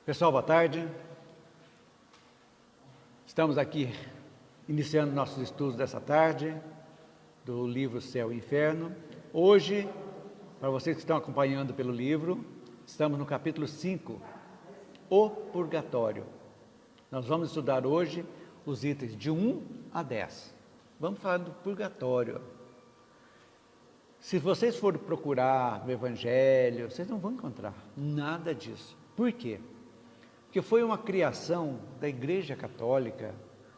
Pessoal, boa tarde. Estamos aqui iniciando nossos estudos dessa tarde do livro Céu e Inferno. Hoje, para vocês que estão acompanhando pelo livro, estamos no capítulo 5, o Purgatório. Nós vamos estudar hoje os itens de 1 a 10. Vamos falar do Purgatório. Se vocês forem procurar no Evangelho, vocês não vão encontrar nada disso. Por quê? Porque foi uma criação da Igreja Católica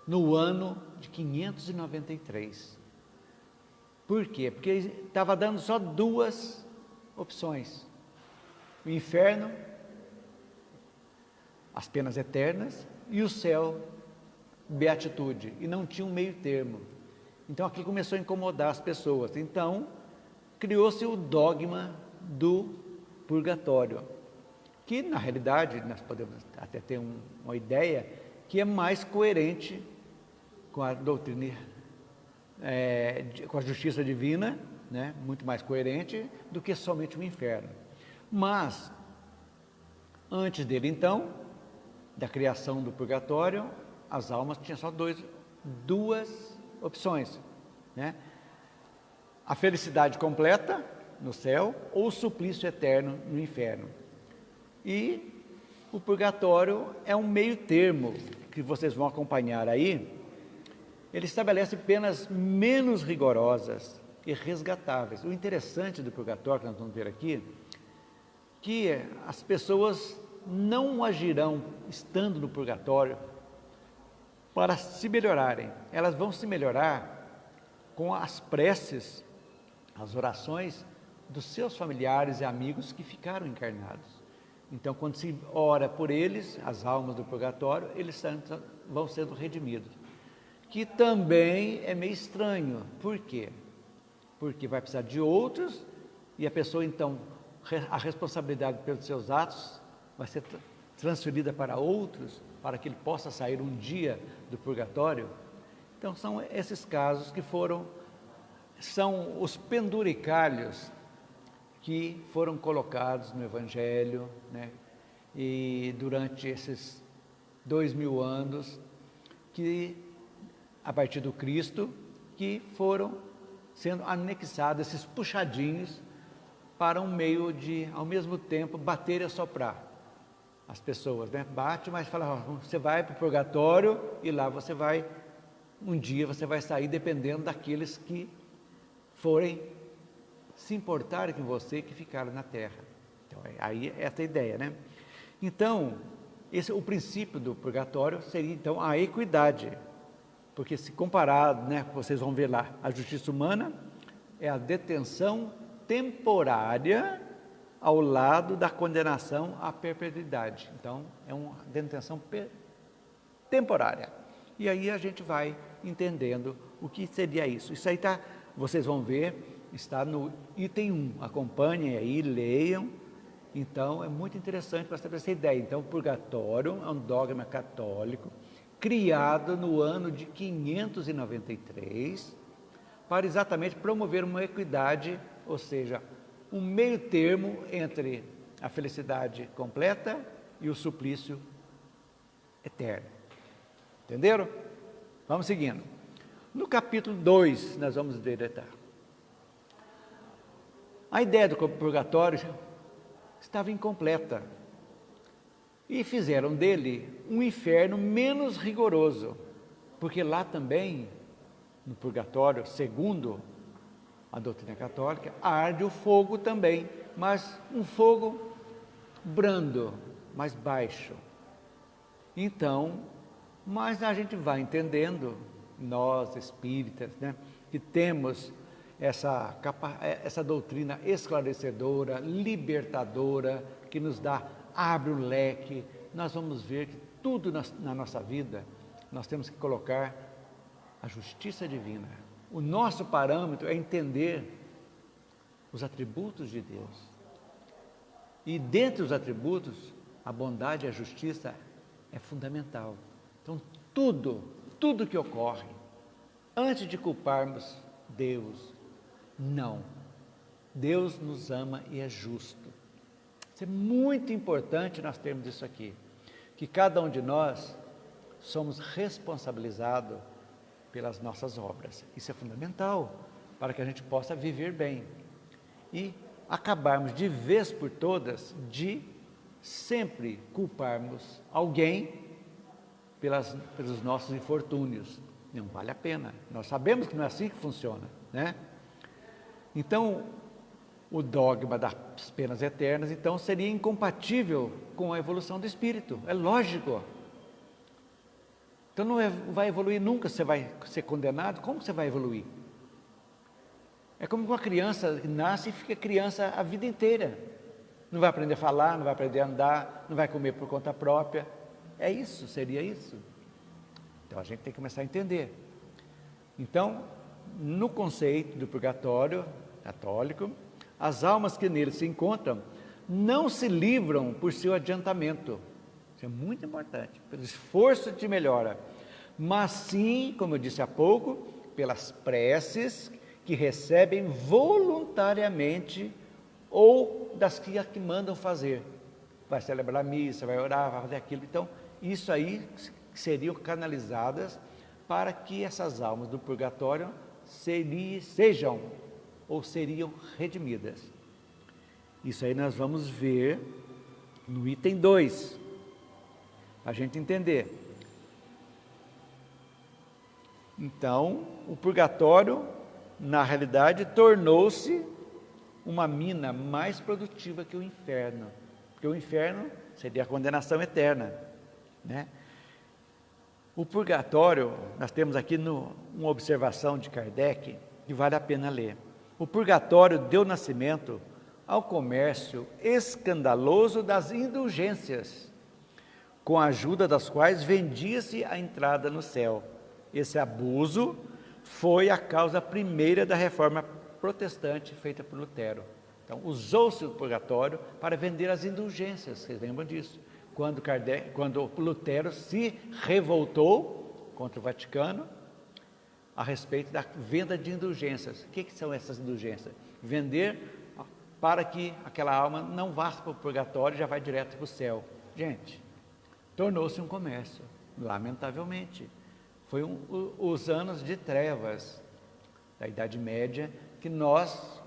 no ano de 593. Por quê? Porque estava dando só duas opções: o inferno, as penas eternas, e o céu, beatitude, e não tinha um meio termo. Então aquilo começou a incomodar as pessoas. Então criou-se o dogma do purgatório, que na realidade nós podemos até ter uma ideia que é mais coerente com a doutrina, com a justiça divina, né? Muito mais coerente do que somente o inferno. Mas, antes dele então, da criação do purgatório, as almas tinham só duas opções, né? A felicidade completa no céu ou o suplício eterno no inferno. E o purgatório é um meio termo que vocês vão acompanhar aí. Ele estabelece penas menos rigorosas e resgatáveis. O interessante do purgatório, que nós vamos ver aqui, que as pessoas não agirão estando no purgatório para se melhorarem. Elas vão se melhorar com as preces, as orações dos seus familiares e amigos que ficaram encarnados. Então, quando se ora por eles, as almas do purgatório, eles vão sendo redimidos. Que também é meio estranho. Por quê? Porque vai precisar de outros e a pessoa, então, a responsabilidade pelos seus atos vai ser transferida para outros, para que ele possa sair um dia do purgatório. Então, são esses casos que são os penduricalhos que foram colocados no Evangelho, né? E durante esses 2000 anos, que a partir do Cristo, que foram sendo anexados esses puxadinhos para um meio de, ao mesmo tempo, bater e assoprar as pessoas, né? Bate, mas fala, você vai para o purgatório e lá você vai, um dia você vai sair, dependendo daqueles que forem se importarem com você, que ficaram na terra. Então, aí essa é a ideia, né? Então, o princípio do purgatório seria, então, a equidade. Porque se comparado, né, vocês vão ver lá, a justiça humana é a detenção temporária ao lado da condenação à perpetuidade. Então, é uma detenção temporária. E aí a gente vai entendendo o que seria isso. Isso aí vocês vão ver, está no item 1, acompanhem aí, leiam. Então, é muito interessante para saber essa ideia. Então, o purgatório é um dogma católico, criado no ano de 593, para exatamente promover uma equidade, ou seja, um meio termo entre a felicidade completa e o suplício eterno. Entenderam? Vamos seguindo. No capítulo 2, nós vamos deletar. A ideia do purgatório estava incompleta e fizeram dele um inferno menos rigoroso, porque lá também, no purgatório, segundo a doutrina católica, arde o fogo também, mas um fogo brando, mais baixo. Então, mas a gente vai entendendo, nós espíritas, né, que temos essa doutrina esclarecedora, libertadora, que nos abre o leque. Nós vamos ver que tudo na nossa vida, nós temos que colocar a justiça divina. O nosso parâmetro é entender os atributos de Deus. E dentre os atributos, a bondade e a justiça é fundamental. Então, tudo que ocorre, antes de culparmos Deus, não. Deus nos ama e é justo. Isso é muito importante nós termos isso aqui. que cada um de nós somos responsabilizados pelas nossas obras. Isso é fundamental para que a gente possa viver bem e acabarmos de vez por todas de sempre culparmos alguém pelos nossos infortúnios. Não vale a pena. Nós sabemos que não é assim que funciona, né? Então, o dogma das penas eternas, então, seria incompatível com a evolução do espírito. É lógico. Então, não vai evoluir nunca, você vai ser condenado. Como você vai evoluir? É como uma criança que nasce e fica criança a vida inteira. Não vai aprender a falar, não vai aprender a andar, não vai comer por conta própria. É isso, seria isso. Então, a gente tem que começar a entender. Então, no conceito do purgatório católico, as almas que nele se encontram não se livram por seu adiantamento. Isso é muito importante, pelo esforço de melhora, mas sim, como eu disse há pouco, pelas preces que recebem voluntariamente ou das que mandam fazer. Vai celebrar a missa, vai orar, vai fazer aquilo. Então, isso aí seriam canalizadas para que essas almas do purgatório seriam redimidas. Isso aí nós vamos ver no item 2, para a gente entender. Então, o purgatório, na realidade, tornou-se uma mina mais produtiva que o inferno, porque o inferno seria a condenação eterna, né? O purgatório, nós temos aqui uma observação de Kardec, que vale a pena ler. O purgatório deu nascimento ao comércio escandaloso das indulgências, com a ajuda das quais vendia-se a entrada no céu. Esse abuso foi a causa primeira da reforma protestante feita por Lutero. Então, usou-se o purgatório para vender as indulgências, vocês lembram disso? Quando Lutero se revoltou contra o Vaticano a respeito da venda de indulgências. O que são essas indulgências? Vender para que aquela alma não vá para o purgatório e já vai direto para o céu. Gente, tornou-se um comércio, lamentavelmente. Foi os anos de trevas da Idade Média que nós,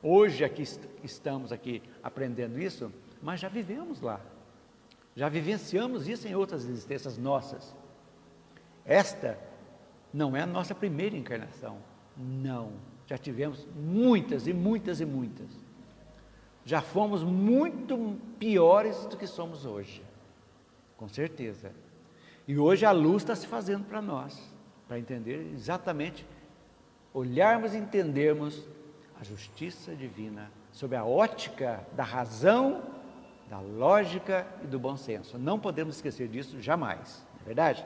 hoje aqui estamos aqui aprendendo isso, mas já vivemos lá. Já vivenciamos isso em outras existências nossas. Esta não é a nossa primeira encarnação. Não. Já tivemos muitas e muitas e muitas. Já fomos muito piores do que somos hoje. Com certeza. E hoje a luz está se fazendo para nós, para entender exatamente, olharmos e entendermos a justiça divina sob a ótica da razão, da lógica e do bom senso. Não podemos esquecer disso jamais, não é verdade?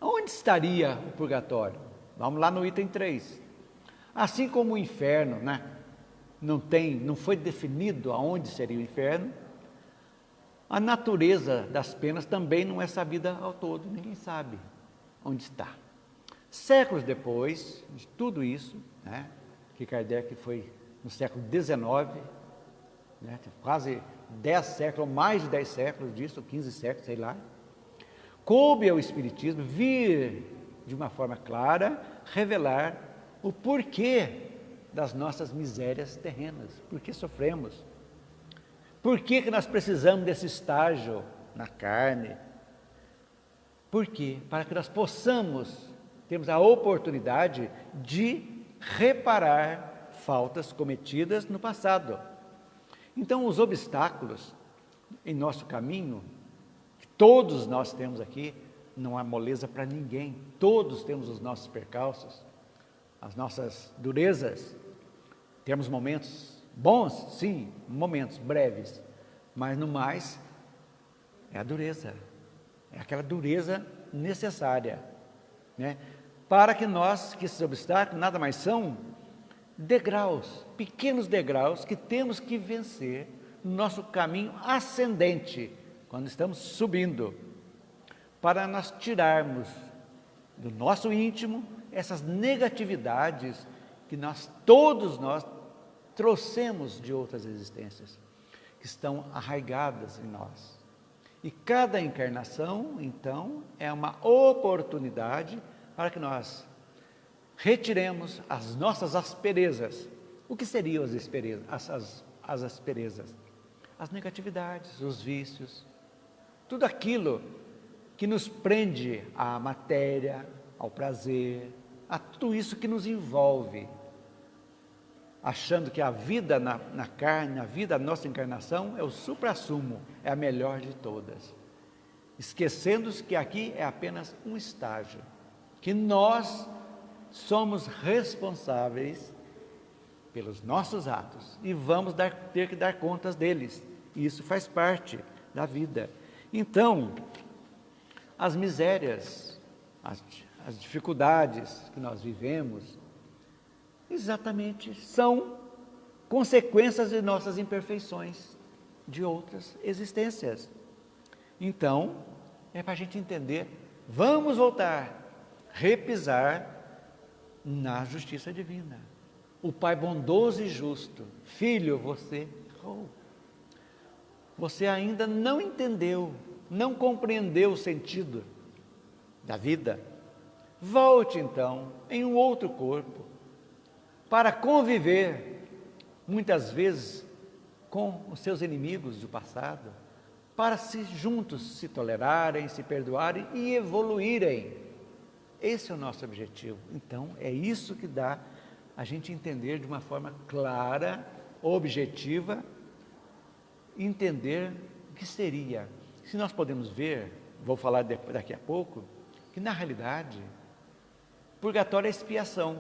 Onde estaria o purgatório? Vamos lá no item 3. Assim como o inferno, né, não foi definido aonde seria o inferno, a natureza das penas também não é sabida ao todo, ninguém sabe onde está. Séculos depois de tudo isso, né, que Kardec foi no século XIX, né, quase 10 séculos, mais de 10 séculos disso, 15 séculos, sei lá, coube ao Espiritismo vir, de uma forma clara, revelar o porquê das nossas misérias terrenas, por que sofremos, por que nós precisamos desse estágio na carne, por quê? Para que nós possamos, termos a oportunidade de reparar faltas cometidas no passado. Então, os obstáculos em nosso caminho, que todos nós temos aqui, não há moleza para ninguém, todos temos os nossos percalços, as nossas durezas, temos momentos bons, sim, momentos breves, mas no mais, é a dureza, é aquela dureza necessária, né? Para que esses obstáculos nada mais são degraus, pequenos degraus que temos que vencer no nosso caminho ascendente, quando estamos subindo, para nós tirarmos do nosso íntimo essas negatividades que todos nós trouxemos de outras existências, que estão arraigadas em nós. E cada encarnação, então, é uma oportunidade para que nós retiremos as nossas asperezas. O que seriam as asperezas? As asperezas? As negatividades, os vícios, tudo aquilo que nos prende à matéria, ao prazer, a tudo isso que nos envolve, achando que a vida na carne, a vida da nossa encarnação é o suprassumo, é a melhor de todas, esquecendo-se que aqui é apenas um estágio, que nós somos responsáveis pelos nossos atos e vamos ter que dar contas deles, e isso faz parte da vida. Então, as misérias, as dificuldades que nós vivemos, exatamente são consequências de nossas imperfeições, de outras existências. Então, é para a gente entender, vamos voltar, repisar na justiça divina. O Pai bondoso e justo, filho, você errou. Você ainda não entendeu, não compreendeu o sentido da vida. Volte então em um outro corpo, para conviver, muitas vezes, com os seus inimigos do passado, para juntos se tolerarem, se perdoarem e evoluírem. Esse é o nosso objetivo. Então, é isso que dá a gente entender de uma forma clara, objetiva, entender o que seria. Se nós podemos ver, vou falar daqui a pouco, que na realidade, purgatório é expiação.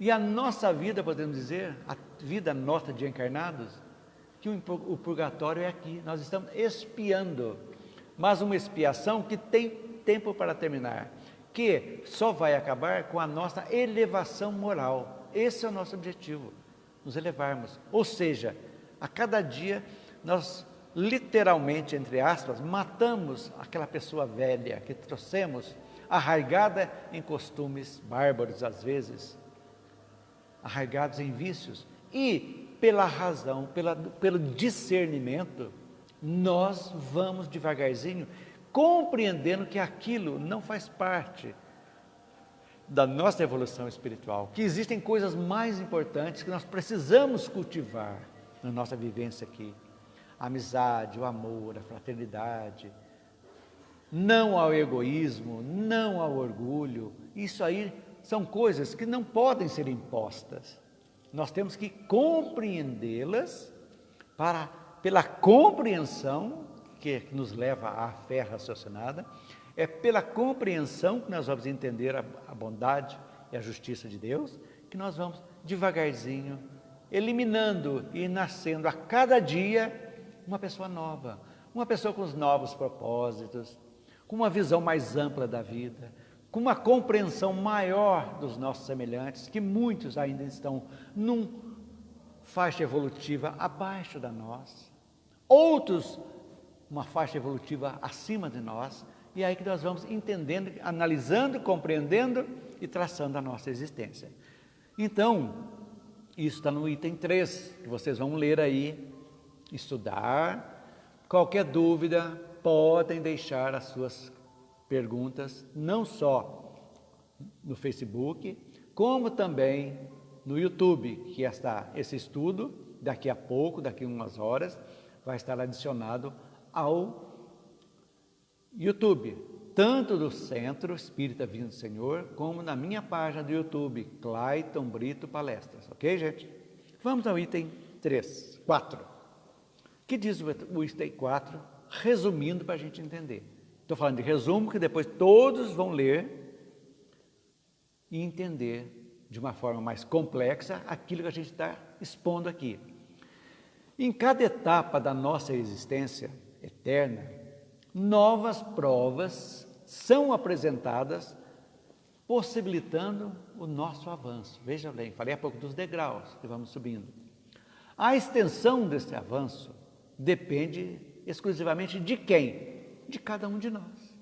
E a nossa vida, podemos dizer, a vida nossa de encarnados, que o purgatório é aqui, nós estamos expiando, mas uma expiação que tem tempo para terminar, que só vai acabar com a nossa elevação moral. Esse é o nosso objetivo, nos elevarmos. Ou seja, a cada dia nós literalmente, entre aspas, matamos aquela pessoa velha que trouxemos, arraigada em costumes bárbaros às vezes, arraigados em vícios, e pela razão, pelo discernimento, nós vamos devagarzinho compreendendo que aquilo não faz parte da nossa evolução espiritual, que existem coisas mais importantes que nós precisamos cultivar na nossa vivência aqui. A amizade, o amor, a fraternidade, não ao egoísmo, não ao orgulho. Isso aí são coisas que não podem ser impostas. Nós temos que compreendê-las pela compreensão que nos leva à fé raciocinada, é pela compreensão que nós vamos entender a bondade e a justiça de Deus, que nós vamos devagarzinho, eliminando e nascendo a cada dia uma pessoa nova, uma pessoa com os novos propósitos, com uma visão mais ampla da vida, com uma compreensão maior dos nossos semelhantes, que muitos ainda estão numa faixa evolutiva abaixo da nossa, outros uma faixa evolutiva acima de nós, e é aí que nós vamos entendendo, analisando, compreendendo e traçando a nossa existência. Então, isso está no item 3, que vocês vão ler aí, estudar. Qualquer dúvida, podem deixar as suas perguntas, não só no Facebook, como também no YouTube, que esse estudo, daqui a pouco, daqui a umas horas, vai estar adicionado ao YouTube, tanto do Centro Espírita Vinho do Senhor, como na minha página do YouTube, Clayton Brito Palestras, ok, gente? Vamos ao item 4. Que diz o item 4, resumindo para a gente entender. Estou falando de resumo, que depois todos vão ler e entender de uma forma mais complexa aquilo que a gente está expondo aqui. Em cada etapa da nossa existência eterna, novas provas são apresentadas, possibilitando o nosso avanço. Veja bem, falei há pouco dos degraus que vamos subindo. A extensão desse avanço depende exclusivamente de quem? De cada um de nós.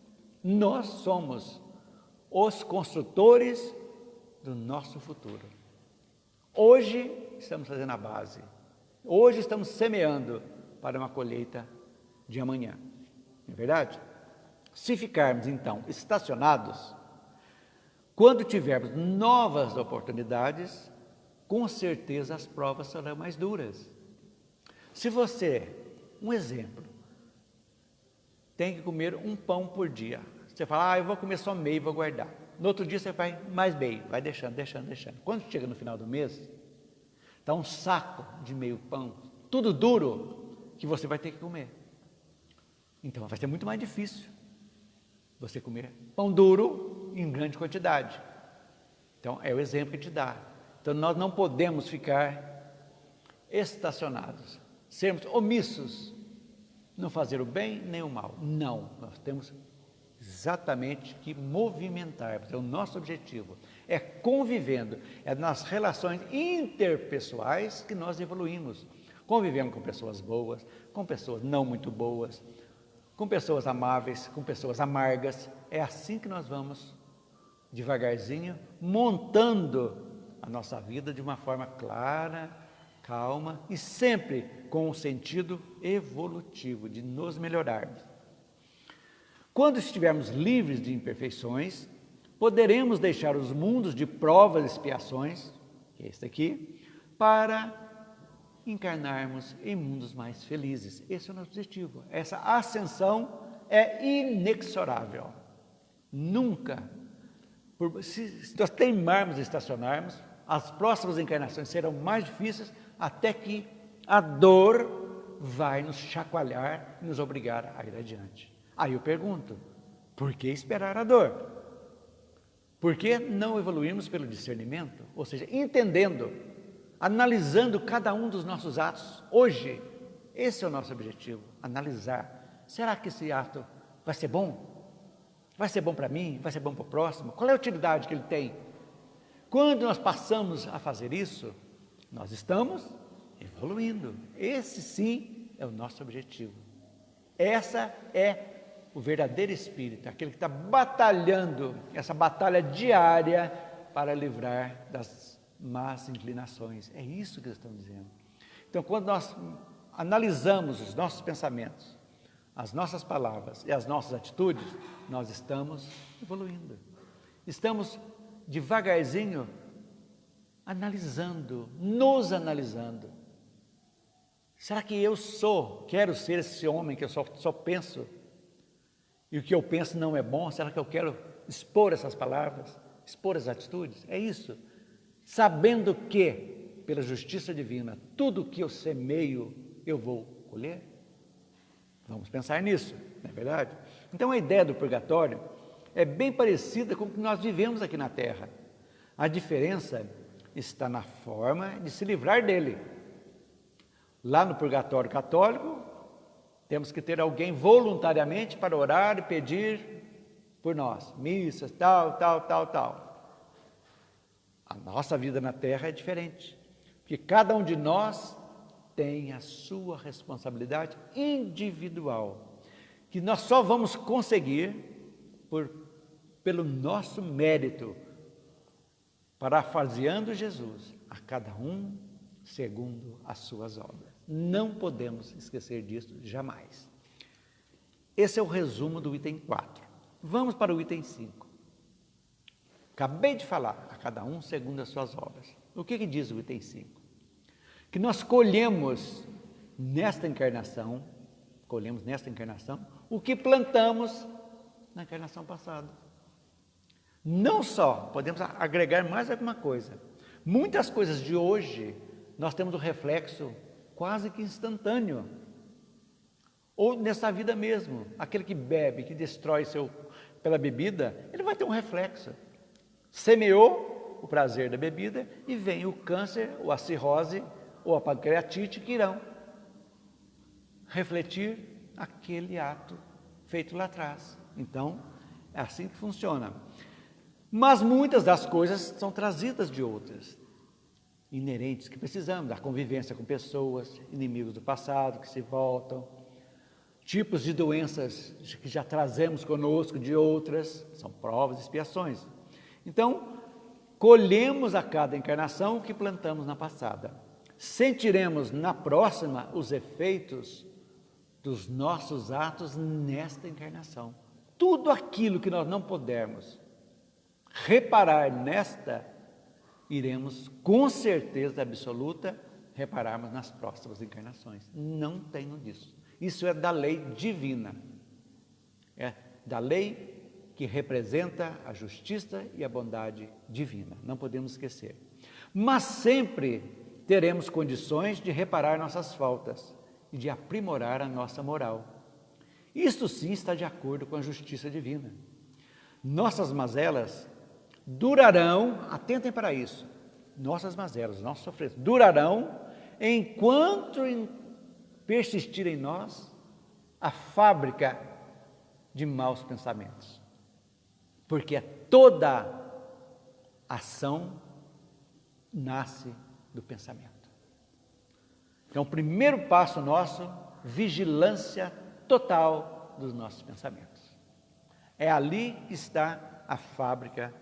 Nós somos os construtores do nosso futuro. Hoje estamos fazendo a base. Hoje estamos semeando para uma colheita de amanhã. não é verdade? Se ficarmos, então, estacionados, quando tivermos novas oportunidades, com certeza as provas serão mais duras. Se você, um exemplo, tem que comer um pão por dia, você fala, eu vou comer só meio, vou guardar. No outro dia você vai mais meio, vai deixando. Quando chega no final do mês, está um saco de meio pão, tudo duro, que você vai ter que comer. Então vai ser muito mais difícil você comer pão duro em grande quantidade. Então é o exemplo que te dá. Então nós não podemos ficar estacionados, sermos omissos, não fazer o bem nem o mal. Não, nós temos exatamente que movimentar, é o nosso objetivo, é convivendo, é nas relações interpessoais que nós evoluímos, convivendo com pessoas boas, com pessoas não muito boas, com pessoas amáveis, com pessoas amargas. É assim que nós vamos, devagarzinho, montando a nossa vida de uma forma clara, calma e sempre com um sentido evolutivo, de nos melhorarmos. Quando estivermos livres de imperfeições, poderemos deixar os mundos de provas e expiações, que é este aqui, para encarnarmos em mundos mais felizes. Esse é o nosso objetivo. Essa ascensão é inexorável. Nunca, se nós teimarmos e estacionarmos, as próximas encarnações serão mais difíceis, até que a dor vai nos chacoalhar e nos obrigar a ir adiante. Aí eu pergunto, por que esperar a dor? Por que não evoluirmos pelo discernimento? Ou seja, entendendo, analisando cada um dos nossos atos hoje. Esse é o nosso objetivo, analisar. Será que esse ato vai ser bom? Vai ser bom para mim? Vai ser bom para o próximo? Qual é a utilidade que ele tem? Quando nós passamos a fazer isso, nós estamos evoluindo. Esse sim é o nosso objetivo. Essa é o verdadeiro espírito, aquele que está batalhando, essa batalha diária para livrar das más inclinações. É isso que eles estão dizendo. Então, quando nós analisamos os nossos pensamentos, as nossas palavras e as nossas atitudes, nós estamos evoluindo. Estamos devagarzinho analisando, nos analisando. Será que eu quero ser esse homem que eu só penso? E o que eu penso não é bom? Será que eu quero expor essas palavras, expor as atitudes? É isso. Sabendo que, pela justiça divina, tudo que eu semeio, eu vou colher? Vamos pensar nisso, não é verdade? Então a ideia do purgatório é bem parecida com o que nós vivemos aqui na Terra. A diferença está na forma de se livrar dele. Lá no purgatório católico, temos que ter alguém voluntariamente para orar e pedir por nós, missas, tal. A nossa vida na Terra é diferente, porque cada um de nós tem a sua responsabilidade individual, que nós só vamos conseguir pelo nosso mérito, parafraseando Jesus, a cada um segundo as suas obras. Não podemos esquecer disso jamais. Esse é o resumo do item 4. Vamos para o item 5. Acabei de falar, a cada um segundo as suas obras. O que diz o item 5? Que nós colhemos nesta encarnação, o que plantamos na encarnação passada. Não só, podemos agregar mais alguma coisa. Muitas coisas de hoje, nós temos um reflexo quase que instantâneo. Ou nessa vida mesmo, aquele que bebe, que destrói pela bebida, ele vai ter um reflexo. Semeou o prazer da bebida e vem o câncer, ou a cirrose, ou a pancreatite, que irão refletir aquele ato feito lá atrás. Então, é assim que funciona. Mas muitas das coisas são trazidas de outras, inerentes, que precisamos, da convivência com pessoas, inimigos do passado que se voltam, tipos de doenças que já trazemos conosco de outras, são provas e expiações. Então, colhemos a cada encarnação o que plantamos na passada. Sentiremos na próxima os efeitos dos nossos atos nesta encarnação. Tudo aquilo que nós não pudermos reparar nesta, iremos com certeza absoluta repararmos nas próximas encarnações. Não tenho disso. Isso é da lei divina. É da lei que representa a justiça e a bondade divina. Não podemos esquecer. Mas sempre teremos condições de reparar nossas faltas e de aprimorar a nossa moral. Isto sim está de acordo com a justiça divina. Nossas mazelas durarão, atentem para isso, nossas mazelas, nossos sofrimentos, durarão enquanto persistir em nós a fábrica de maus pensamentos. Porque toda ação nasce do pensamento. Então, o primeiro passo nosso, vigilância total dos nossos pensamentos. É ali que está a fábrica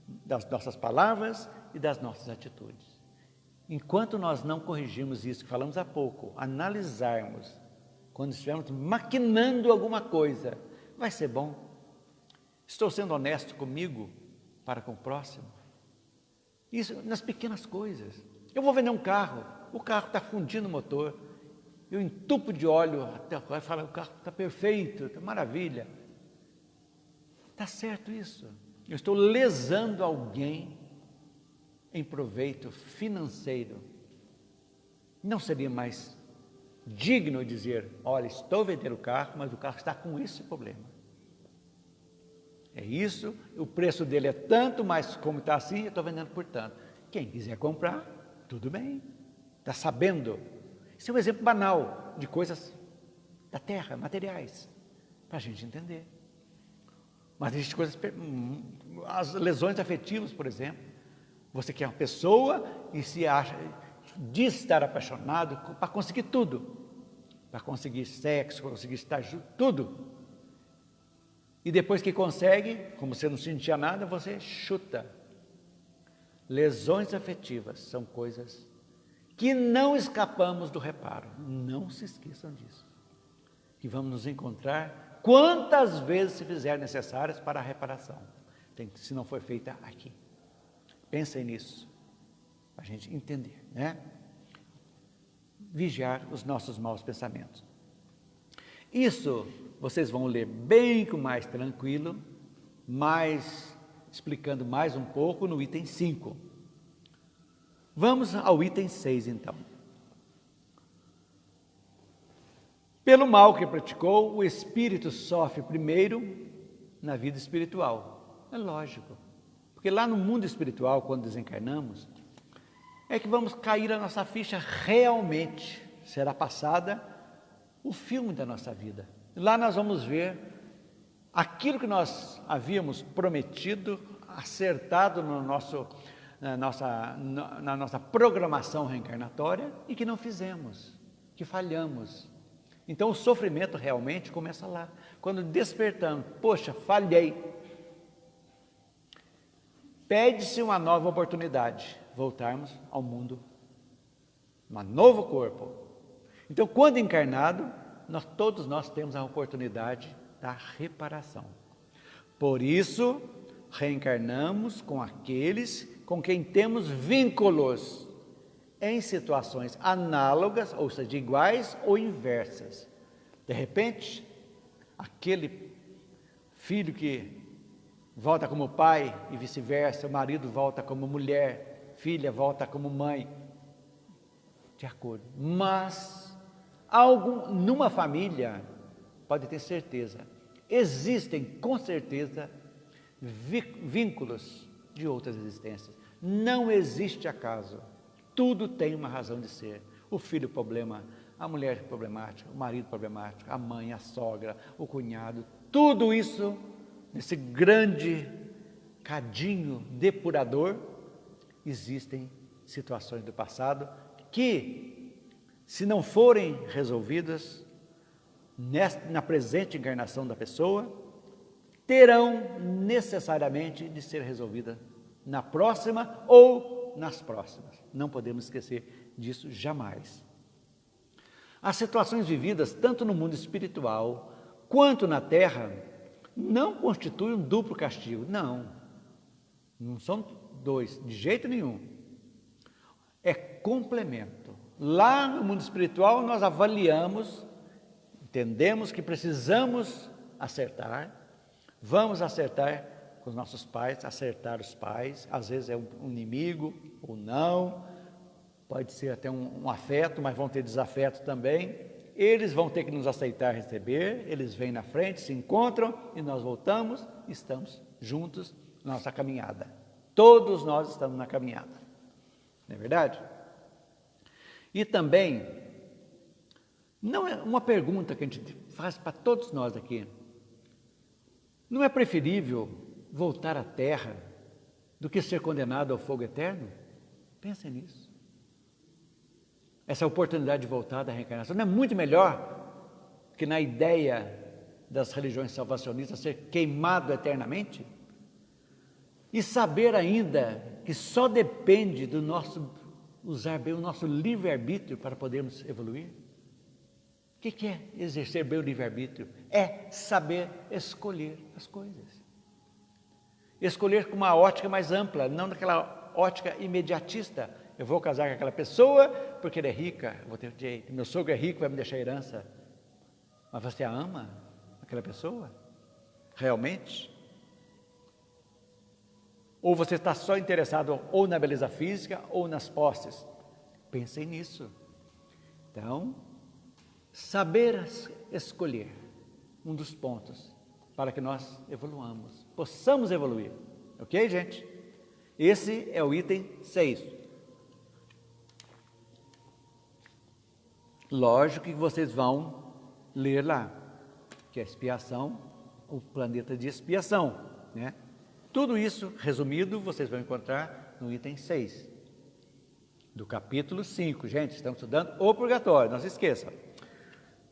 das nossas palavras e das nossas atitudes. Enquanto nós não corrigirmos isso que falamos há pouco, analisarmos, quando estivermos maquinando alguma coisa, vai ser bom? Estou sendo honesto comigo para com o próximo? Isso nas pequenas coisas. Eu vou vender um carro, o carro está fundindo o motor, eu entupo de óleo, até o falo, o carro está perfeito, está maravilha. Está certo isso? Eu estou lesando alguém em proveito financeiro. Não seria mais digno dizer, olha, estou vendendo o carro, mas o carro está com esse problema. É isso, o preço dele é tanto, mas como está assim, eu estou vendendo por tanto. Quem quiser comprar, tudo bem, está sabendo. Isso é um exemplo banal de coisas da terra, materiais, para a gente entender. Mas existem coisas, as lesões afetivas, por exemplo. Você quer uma pessoa e se acha, diz estar apaixonado para conseguir tudo. Para conseguir sexo, para conseguir estar junto, tudo. E depois que consegue, como você não sentia nada, você chuta. Lesões afetivas são coisas que não escapamos do reparo. Não se esqueçam disso. Que vamos nos encontrar quantas vezes se fizer necessárias para a reparação. Se não for feita aqui. Pensem nisso, para a gente entender, né? Vigiar os nossos maus pensamentos. Isso vocês vão ler bem com mais tranquilo, explicando mais um pouco no item 5. Vamos ao item 6 então. Pelo mal que praticou, o espírito sofre primeiro na vida espiritual. É lógico. Porque lá no mundo espiritual, quando desencarnamos, é que vamos cair a nossa ficha realmente. Será passada o filme da nossa vida. Lá nós vamos ver aquilo que nós havíamos prometido, acertado na nossa programação reencarnatória e que não fizemos, que falhamos. Então o sofrimento realmente começa lá. Quando despertamos, poxa, falhei. Pede-se uma nova oportunidade, voltarmos ao mundo, um novo corpo. Então, quando encarnado, todos nós temos a oportunidade da reparação. Por isso, reencarnamos com aqueles com quem temos vínculos em situações análogas, ou seja, iguais ou inversas. De repente, aquele filho que volta como pai e vice-versa, o marido volta como mulher, filha volta como mãe, de acordo. Mas, numa família, pode ter certeza, existem com certeza vínculos de outras existências. Não existe acaso, tudo tem uma razão de ser. O filho problema, a mulher problemática, o marido problemático, a mãe, a sogra, o cunhado, tudo isso nesse grande cadinho depurador, existem situações do passado que, se não forem resolvidas na presente encarnação da pessoa, terão necessariamente de ser resolvidas na próxima ou nas próximas. Não podemos esquecer disso jamais. As situações vividas, tanto no mundo espiritual quanto na terra, não constituem um duplo castigo. Não. Não são dois, de jeito nenhum. É complemento. Lá no mundo espiritual, nós avaliamos, entendemos que precisamos acertar, vamos acertar com os nossos pais, acertar os pais, às vezes é um inimigo ou não, pode ser até um afeto, mas vão ter desafeto também. Eles vão ter que nos aceitar, receber, eles vêm na frente, se encontram e nós voltamos, estamos juntos na nossa caminhada. Todos nós estamos na caminhada, não é verdade? E também, não é uma pergunta que a gente faz para todos nós aqui, não é preferível voltar à terra do que ser condenado ao fogo eterno? Pensem nisso. Essa oportunidade de voltar da reencarnação não é muito melhor que na ideia das religiões salvacionistas ser queimado eternamente? E saber ainda que só depende do nosso usar bem o nosso livre-arbítrio para podermos evoluir? O que é exercer bem o livre-arbítrio? É saber escolher as coisas. Escolher com uma ótica mais ampla, não naquela ótica imediatista. Eu vou casar com aquela pessoa porque ela é rica, eu vou ter jeito. Meu sogro é rico, vai me deixar herança. Mas você a ama, aquela pessoa? Realmente? Ou você está só interessado ou na beleza física ou nas posses? Pensem nisso. Então, saber escolher um dos pontos para que nós evoluamos, possamos evoluir. Ok, gente? Esse é o item 6. Lógico que vocês vão ler lá, que é expiação, o planeta de expiação, né? Tudo isso, resumido, vocês vão encontrar no item 6, do capítulo 5. Gente, estamos estudando o purgatório, não se esqueçam.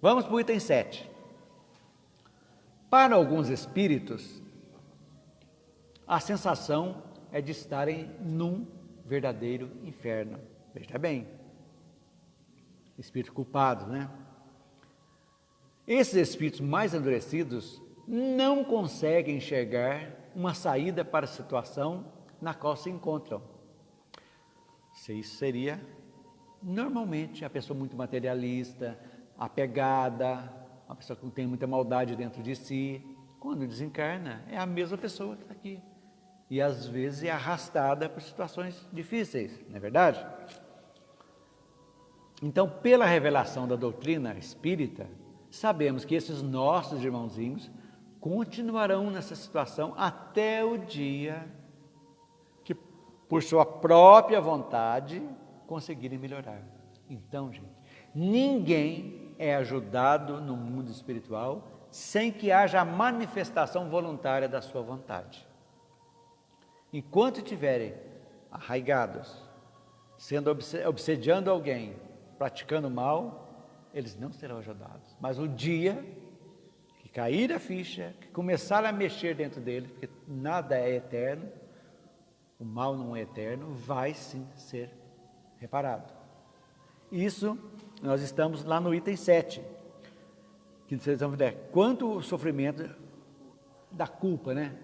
Vamos para o item 7. Para alguns espíritos, a sensação é de estarem num verdadeiro inferno. Veja bem, espíritos culpados, né? Esses espíritos mais endurecidos não conseguem enxergar uma saída para a situação na qual se encontram. Isso seria, normalmente, a pessoa muito materialista, apegada, uma pessoa que não tem muita maldade dentro de si. Quando desencarna, é a mesma pessoa que está aqui. E às vezes é arrastada por situações difíceis, não é verdade? Então, pela revelação da doutrina espírita, sabemos que esses nossos irmãozinhos continuarão nessa situação até o dia que, por sua própria vontade, conseguirem melhorar. Então, gente, ninguém é ajudado no mundo espiritual sem que haja a manifestação voluntária da sua vontade. Enquanto estiverem arraigados, obsediando alguém, praticando mal, eles não serão ajudados. Mas o dia que cair a ficha, que começar a mexer dentro dele, porque nada é eterno, o mal não é eterno, vai sim ser reparado. Isso, nós estamos lá no item 7, que vocês vão ver, quanto o sofrimento da culpa, né?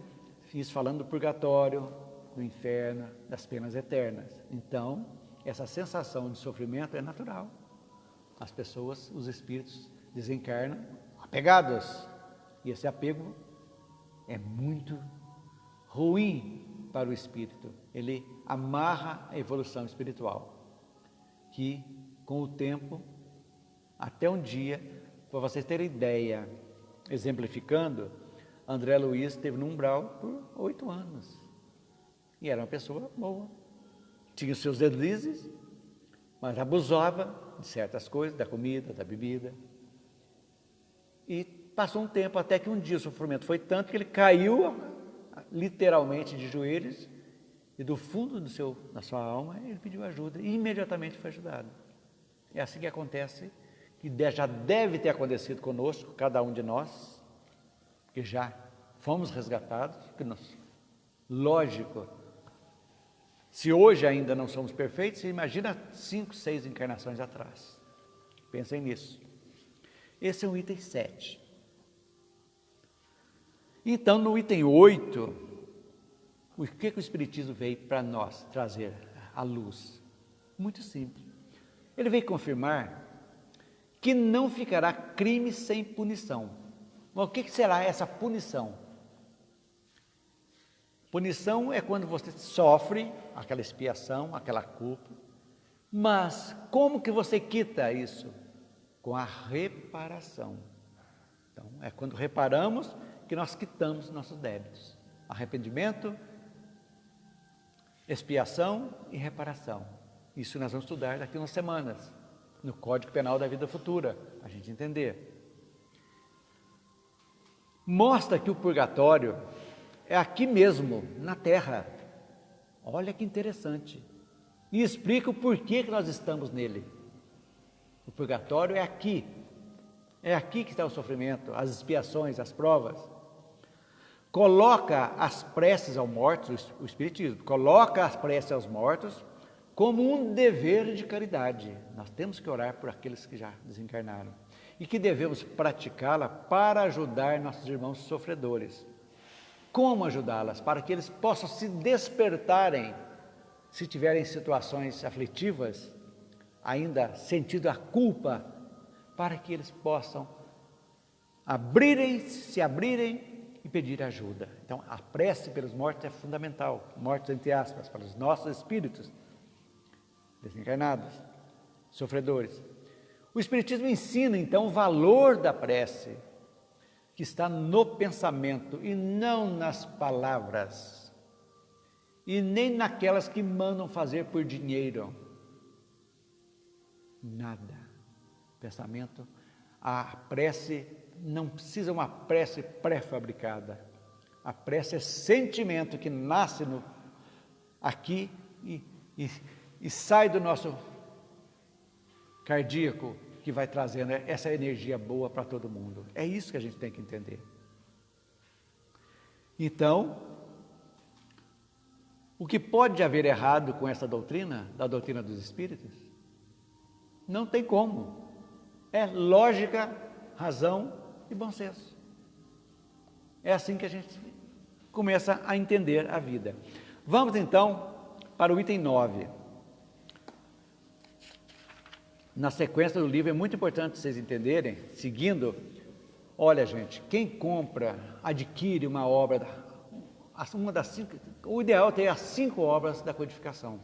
Isso falando do purgatório, do inferno, das penas eternas. Então, essa sensação de sofrimento é natural. As pessoas, os espíritos, desencarnam apegados. E esse apego é muito ruim para o espírito. Ele amarra a evolução espiritual, que com o tempo, até um dia, para vocês terem ideia, exemplificando, André Luiz esteve no umbral por 8 anos. E era uma pessoa boa. Tinha os seus deslizes, mas abusava de certas coisas, da comida, da bebida. E passou um tempo, até que um dia o sofrimento foi tanto que ele caiu literalmente de joelhos e do fundo da sua alma ele pediu ajuda e imediatamente foi ajudado. É assim que acontece, que já deve ter acontecido conosco, cada um de nós, porque já fomos resgatados, lógico, se hoje ainda não somos perfeitos, você imagina 5, 6 encarnações atrás. Pensem nisso. Esse é o item 7. Então, no item 8, o que o Espiritismo veio para nós trazer à luz? Muito simples. Ele veio confirmar que não ficará crime sem punição. Mas o que será essa punição? Punição é quando você sofre aquela expiação, aquela culpa. Mas como que você quita isso? Com a reparação. Então, é quando reparamos que nós quitamos nossos débitos. Arrependimento, expiação e reparação. Isso nós vamos estudar daqui a umas semanas, no Código Penal da Vida Futura, a gente entender. Mostra que o purgatório é aqui mesmo, na Terra. Olha que interessante. E explica o porquê que nós estamos nele. O purgatório é aqui. É aqui que está o sofrimento, as expiações, as provas. Coloca as preces aos mortos, o Espiritismo, coloca as preces aos mortos como um dever de caridade. Nós temos que orar por aqueles que já desencarnaram. E que devemos praticá-la para ajudar nossos irmãos sofredores. Como ajudá-las? Para que eles possam se despertarem, se tiverem situações aflitivas, ainda sentindo a culpa, para que eles possam se abrirem e pedir ajuda. Então, a prece pelos mortos é fundamental, mortos entre aspas, para os nossos espíritos desencarnados, sofredores. O Espiritismo ensina, então, o valor da prece, que está no pensamento e não nas palavras, e nem naquelas que mandam fazer por dinheiro. Nada. Pensamento, a prece não precisa uma prece pré-fabricada. A prece é sentimento que nasce aqui e sai do nosso cardíaco, que vai trazendo essa energia boa para todo mundo. É isso que a gente tem que entender. Então, o que pode haver errado com essa doutrina, da doutrina dos espíritos? Não tem como. É lógica, razão e bom senso. É assim que a gente começa a entender a vida. Vamos então para o item 9. Na sequência do livro é muito importante vocês entenderem, seguindo. Olha, gente, quem compra, adquire uma obra, uma das 5, o ideal é ter as 5 obras da codificação.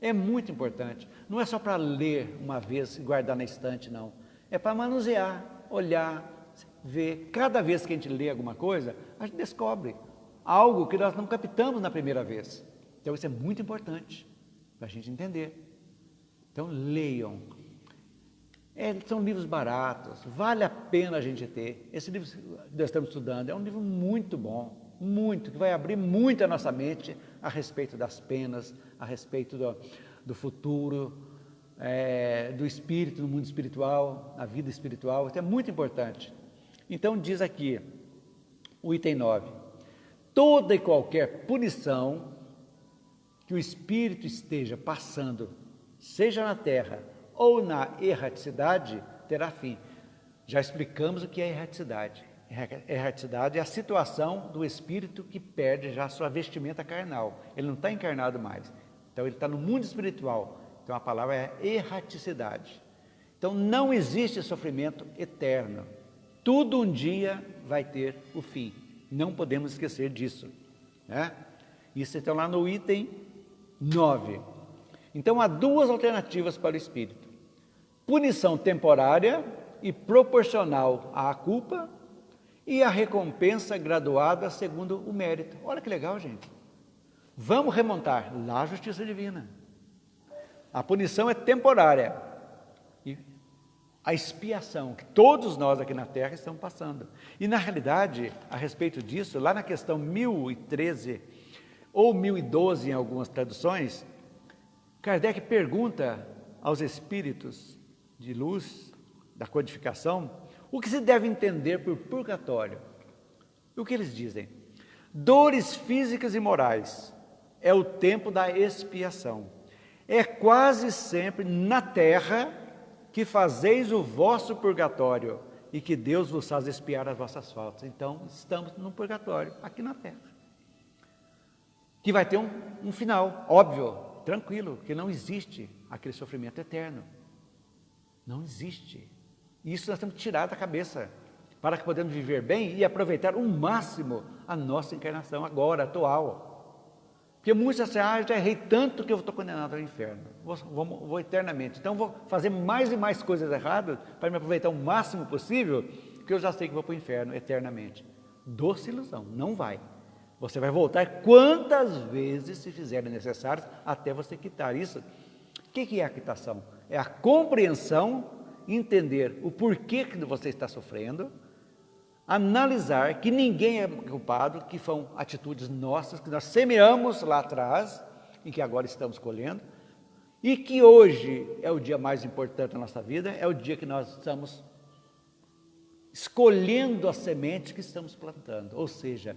É muito importante. Não é só para ler uma vez e guardar na estante, não. É para manusear, olhar, ver. Cada vez que a gente lê alguma coisa, a gente descobre algo que nós não captamos na primeira vez. Então, isso é muito importante para a gente entender. Então, leiam. São livros baratos, vale a pena a gente ter. Esse livro que nós estamos estudando é um livro muito bom, muito, que vai abrir muito a nossa mente a respeito das penas, a respeito do futuro, do espírito, do mundo espiritual, a vida espiritual. Isso é muito importante. Então diz aqui, o item 9, toda e qualquer punição que o espírito esteja passando, seja na terra ou na erraticidade, terá fim. Já explicamos o que é erraticidade. Erraticidade é a situação do espírito que perde já a sua vestimenta carnal. Ele não está encarnado mais. Então, ele está no mundo espiritual. Então, a palavra é erraticidade. Então, não existe sofrimento eterno. Tudo um dia vai ter o fim. Não podemos esquecer disso, né? Isso está lá no item 9. Então, há 2 alternativas para o espírito. Punição temporária e proporcional à culpa e a recompensa graduada segundo o mérito. Olha que legal, gente. Vamos remontar lá à justiça divina. A punição é temporária e a expiação que todos nós aqui na Terra estamos passando. E na realidade, a respeito disso, lá na questão 1013 ou 1012 em algumas traduções, Kardec pergunta aos espíritos de luz da codificação o que se deve entender por purgatório. E o que eles dizem? Dores físicas e morais é o tempo da expiação. É quase sempre na terra que fazeis o vosso purgatório e que Deus vos faz expiar as vossas faltas. Então, estamos num purgatório aqui na Terra, que vai ter um final, óbvio, tranquilo, que não existe aquele sofrimento eterno. Não existe. Isso nós temos que tirar da cabeça, para que podemos viver bem e aproveitar o máximo a nossa encarnação agora, atual. Porque muitos acham, já errei tanto que eu estou condenado ao inferno, vou eternamente. Então vou fazer mais e mais coisas erradas para me aproveitar o máximo possível, porque eu já sei que vou para o inferno eternamente. Doce ilusão, não vai. Você vai voltar quantas vezes se fizerem necessárias até você quitar isso. O que é a quitação? É a compreensão, entender o porquê que você está sofrendo, analisar que ninguém é culpado, que foram atitudes nossas, que nós semeamos lá atrás, e que agora estamos colhendo, e que hoje é o dia mais importante da nossa vida, é o dia que nós estamos escolhendo as sementes que estamos plantando, ou seja,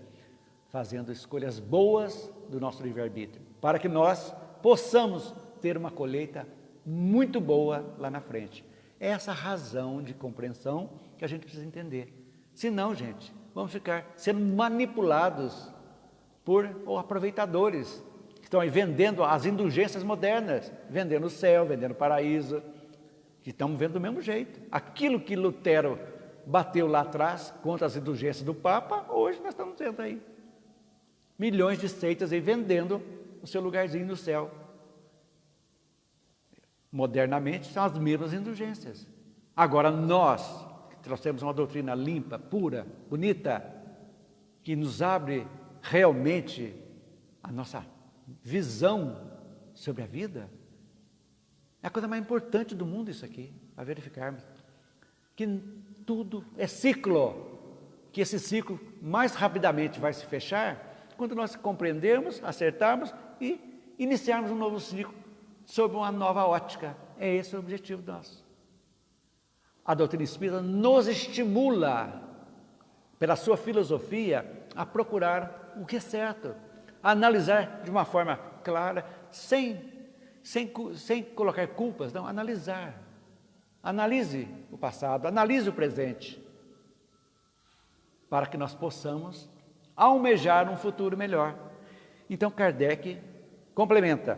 fazendo escolhas boas do nosso livre-arbítrio, para que nós possamos ter uma colheita muito boa lá na frente. É essa razão de compreensão que a gente precisa entender. Senão, gente, vamos ficar sendo manipulados por aproveitadores que estão aí vendendo as indulgências modernas, vendendo o céu, vendendo o paraíso, que estamos vendo do mesmo jeito. Aquilo que Lutero bateu lá atrás contra as indulgências do Papa, hoje nós estamos vendo aí milhões de seitas aí vendendo o seu lugarzinho no céu. Modernamente são as mesmas indulgências. Agora nós trouxemos uma doutrina limpa, pura, bonita, que nos abre realmente a nossa visão sobre a vida. É a coisa mais importante do mundo isso aqui, a verificarmos. Que tudo é ciclo, que esse ciclo mais rapidamente vai se fechar quando nós compreendermos, acertarmos e iniciarmos um novo ciclo sob uma nova ótica. É esse o objetivo nosso. A doutrina espírita nos estimula, pela sua filosofia, a procurar o que é certo, a analisar de uma forma clara, sem colocar culpas, não, analisar. Analise o passado, analise o presente, para que nós possamos almejar um futuro melhor. Então Kardec complementa: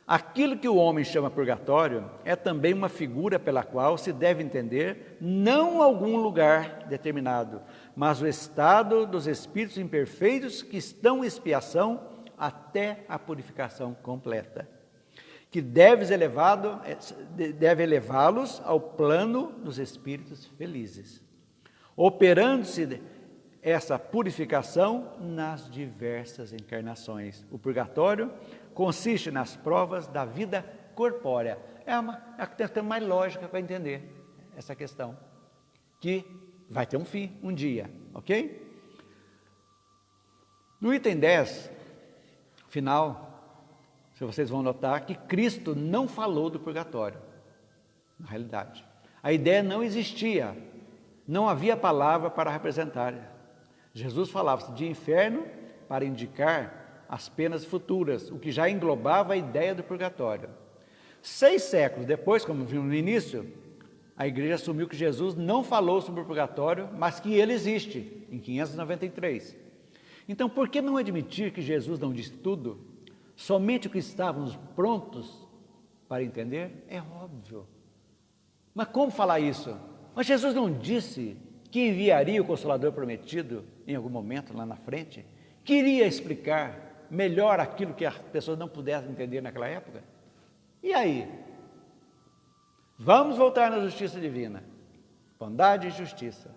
aquilo que o homem chama purgatório é também uma figura pela qual se deve entender não algum lugar determinado, mas o estado dos espíritos imperfeitos que estão em expiação até a purificação completa, que deve elevá-los ao plano dos espíritos felizes, operando-se essa purificação nas diversas encarnações. O purgatório consiste nas provas da vida corpórea. É a questão mais lógica para entender essa questão, que vai ter um fim, um dia, ok? No item 10, final, se vocês vão notar que Cristo não falou do purgatório, na realidade. A ideia não existia, não havia palavra para representar. Jesus falava de inferno para indicar as penas futuras, o que já englobava a ideia do purgatório. 6 séculos depois, como vimos no início, a igreja assumiu que Jesus não falou sobre o purgatório, mas que ele existe, em 593. Então, por que não admitir que Jesus não disse tudo, somente o que estávamos prontos para entender? É óbvio. Mas como falar isso? Mas Jesus não disse que enviaria o Consolador prometido em algum momento lá na frente, que iria explicar melhor aquilo que as pessoas não pudessem entender naquela época? E aí? Vamos voltar na justiça divina, bondade e justiça.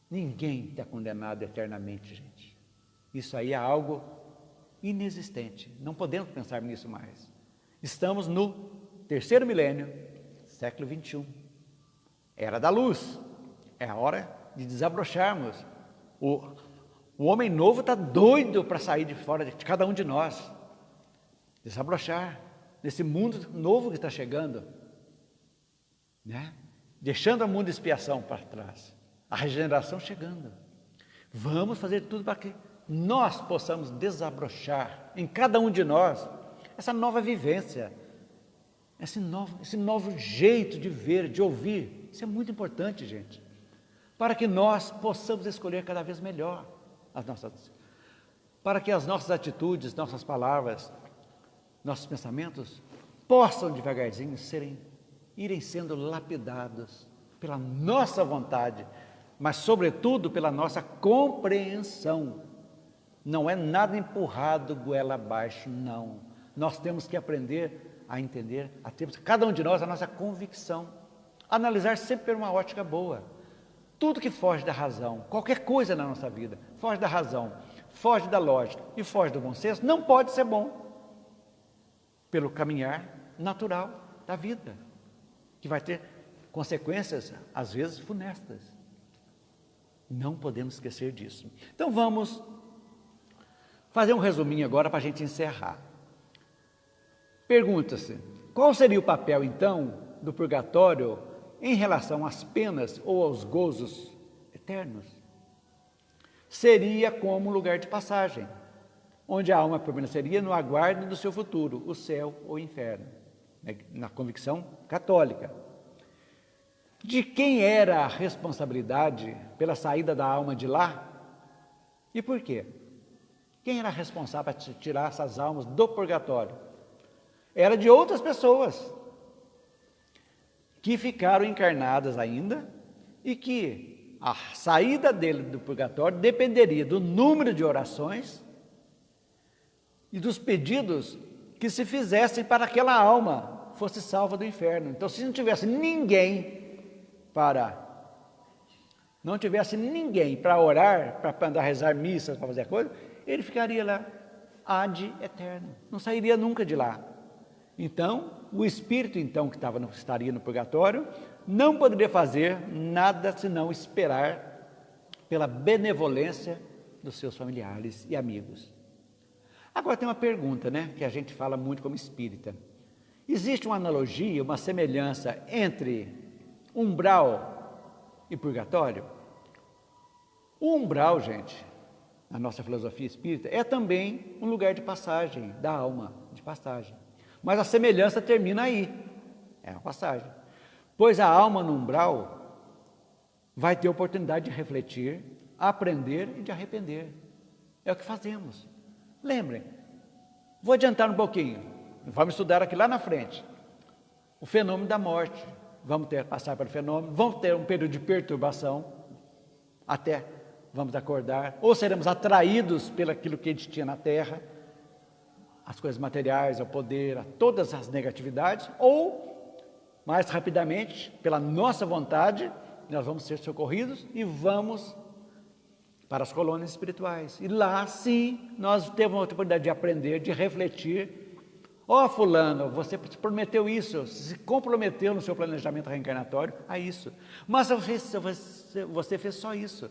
Ninguém está condenado eternamente, gente. Isso aí é algo inexistente, não podemos pensar nisso mais. Estamos no 3º milênio, século 21, era da luz. É a hora de desabrocharmos. O homem novo está doido para sair de fora de cada um de nós. Desabrochar nesse mundo novo que está chegando, né? Deixando o mundo de expiação para trás. A regeneração chegando. Vamos fazer tudo para que nós possamos desabrochar em cada um de nós essa nova vivência, esse novo jeito de ver, de ouvir. Isso é muito importante, gente, para que nós possamos escolher cada vez melhor para que as nossas atitudes, nossas palavras, nossos pensamentos possam devagarzinho irem sendo lapidados pela nossa vontade, mas sobretudo pela nossa compreensão. Não é nada empurrado goela abaixo, não. Nós temos que aprender a entender, a termos, cada um de nós, a nossa convicção. Analisar sempre por uma ótica boa. Tudo que foge da razão, qualquer coisa na nossa vida, foge da razão, foge da lógica e foge do bom senso, não pode ser bom. Pelo caminhar natural da vida, que vai ter consequências, às vezes, funestas. Não podemos esquecer disso. Então vamos fazer um resuminho agora para a gente encerrar. Pergunta-se, qual seria o papel, então, do purgatório em relação às penas ou aos gozos eternos? Seria como um lugar de passagem, onde a alma permaneceria no aguardo do seu futuro, o céu ou o inferno, na convicção católica. De quem era a responsabilidade pela saída da alma de lá? E por quê? Quem era responsável para tirar essas almas do purgatório? Era de outras pessoas que ficaram encarnadas ainda e que a saída dele do purgatório dependeria do número de orações e dos pedidos que se fizessem para que aquela alma fosse salva do inferno. Então, se não tivesse ninguém para orar, para andar a rezar missas, para fazer a coisa, ele ficaria lá ad eterno, não sairia nunca de lá. Então, o espírito então que estaria no purgatório não poderia fazer nada senão esperar pela benevolência dos seus familiares e amigos. Agora tem uma pergunta, que a gente fala muito como espírita. Existe uma analogia, uma semelhança entre umbral e purgatório? O umbral, gente, na nossa filosofia espírita, é também um lugar de passagem da alma, de passagem. Mas a semelhança termina aí, é a passagem. Pois a alma no umbral vai ter oportunidade de refletir, aprender e de arrepender. É o que fazemos. Lembrem, vou adiantar um pouquinho, vamos estudar aqui lá na frente, o fenômeno da morte. Vamos passar pelo fenômeno, vamos ter um período de perturbação, até vamos acordar, ou seremos atraídos pelo aquilo que a gente tinha na Terra, as coisas materiais, o poder, a todas as negatividades, ou, mais rapidamente, pela nossa vontade, nós vamos ser socorridos e vamos para as colônias espirituais. E lá, sim, nós temos a oportunidade de aprender, de refletir. Fulano, você prometeu isso, se comprometeu no seu planejamento reencarnatório a isso. Mas você fez só isso,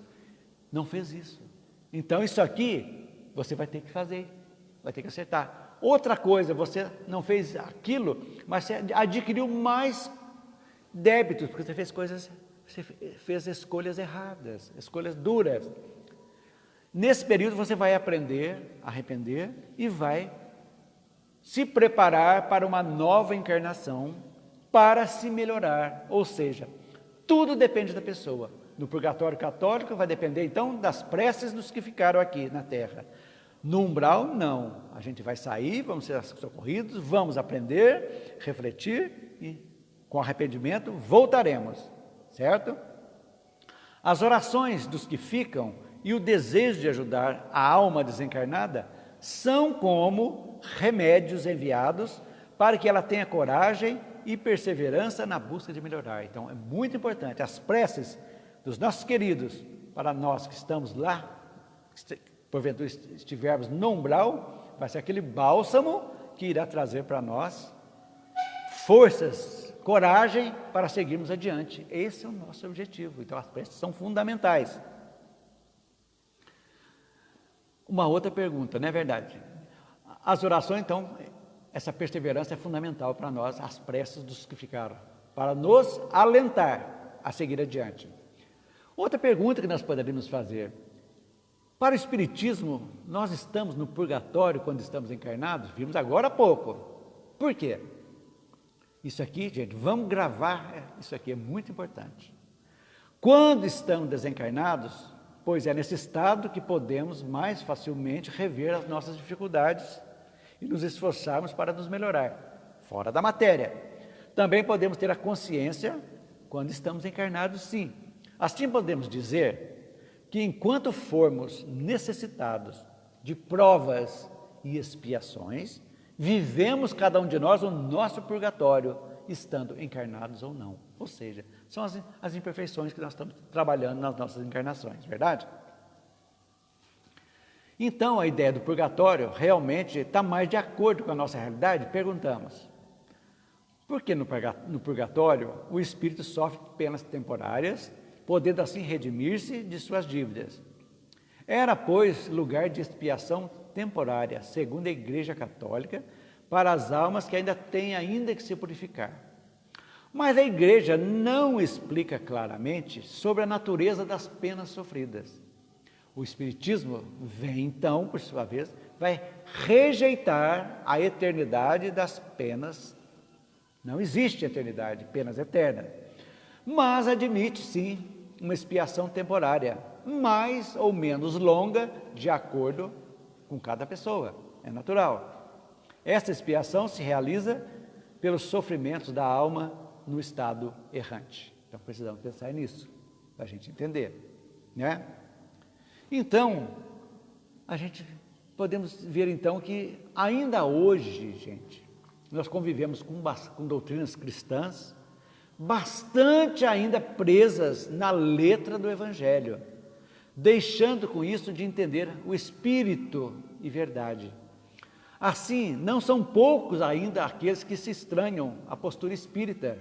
não fez isso. Então, isso aqui, você vai ter que fazer, vai ter que acertar. Outra coisa, você não fez aquilo, mas você adquiriu mais débitos, porque você fez escolhas erradas, escolhas duras. Nesse período você vai aprender a arrepender e vai se preparar para uma nova encarnação, para se melhorar. Ou seja, tudo depende da pessoa. No purgatório católico vai depender então das preces dos que ficaram aqui na Terra. No umbral, não. A gente vai sair, vamos ser socorridos, vamos aprender, refletir e, com arrependimento, voltaremos, certo? As orações dos que ficam e o desejo de ajudar a alma desencarnada são como remédios enviados para que ela tenha coragem e perseverança na busca de melhorar. Então, é muito importante. As preces dos nossos queridos, para nós que estamos lá, porventura estivermos no umbral, vai ser aquele bálsamo que irá trazer para nós forças, coragem para seguirmos adiante. Esse é o nosso objetivo. Então, as preces são fundamentais. Uma outra pergunta, não é verdade? As orações, então, essa perseverança é fundamental para nós, as preces dos que ficaram, para nos alentar a seguir adiante. Outra pergunta que nós poderíamos fazer: para o Espiritismo, nós estamos no purgatório quando estamos encarnados? Vimos agora há pouco. Por quê? Isso aqui, gente, vamos gravar, isso aqui é muito importante. Quando estamos desencarnados, pois é nesse estado que podemos mais facilmente rever as nossas dificuldades e nos esforçarmos para nos melhorar, fora da matéria. Também podemos ter a consciência quando estamos encarnados, sim. Assim podemos dizer que enquanto formos necessitados de provas e expiações, vivemos cada um de nós o nosso purgatório, estando encarnados ou não. Ou seja, são as imperfeições que nós estamos trabalhando nas nossas encarnações, verdade? Então, a ideia do purgatório realmente está mais de acordo com a nossa realidade? Perguntamos. Por que no purgatório o espírito sofre penas temporárias, podendo assim redimir-se de suas dívidas? Era, pois, lugar de expiação temporária, segundo a Igreja Católica, para as almas que ainda têm que se purificar. Mas a Igreja não explica claramente sobre a natureza das penas sofridas. O Espiritismo vem, então, por sua vez, vai rejeitar a eternidade das penas. Não existe eternidade, penas eternas. Mas admite, sim, uma expiação temporária, mais ou menos longa, de acordo com cada pessoa. É natural. Esta expiação se realiza pelos sofrimentos da alma no estado errante. Então, precisamos pensar nisso, para a gente entender, né? Então, a gente podemos ver, então, que ainda hoje, gente, nós convivemos com doutrinas cristãs bastante ainda presas na letra do Evangelho, deixando com isso de entender o espírito e verdade. Assim, não são poucos ainda aqueles que se estranham à postura espírita,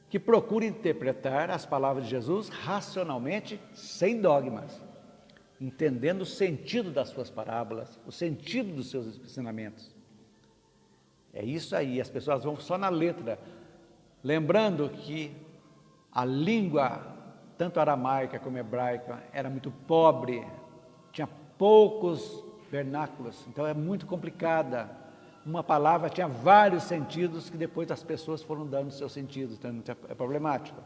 que procuram interpretar as palavras de Jesus racionalmente, sem dogmas, entendendo o sentido das suas parábolas, o sentido dos seus ensinamentos. É isso aí, as pessoas vão só na letra, lembrando que a língua, tanto aramaica como hebraica, era muito pobre, tinha poucos vernáculos, então é muito complicada. Uma palavra tinha vários sentidos que depois as pessoas foram dando seus sentidos, então é problemático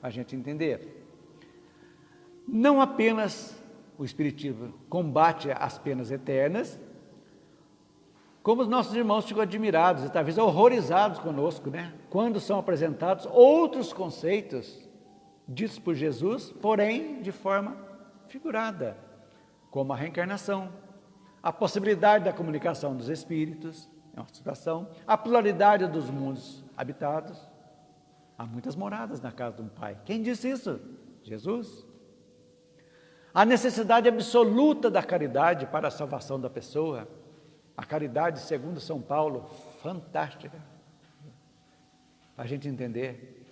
a gente entender. Não apenas o Espiritismo combate as penas eternas, como os nossos irmãos ficam admirados e talvez horrorizados conosco, né? Quando são apresentados outros conceitos ditos por Jesus, porém de forma figurada, como a reencarnação, a possibilidade da comunicação dos espíritos, é uma situação, a pluralidade dos mundos habitados. Há muitas moradas na casa de um pai. Quem disse isso? Jesus. A necessidade absoluta da caridade para a salvação da pessoa. A caridade, segundo São Paulo, fantástica. Para a gente entender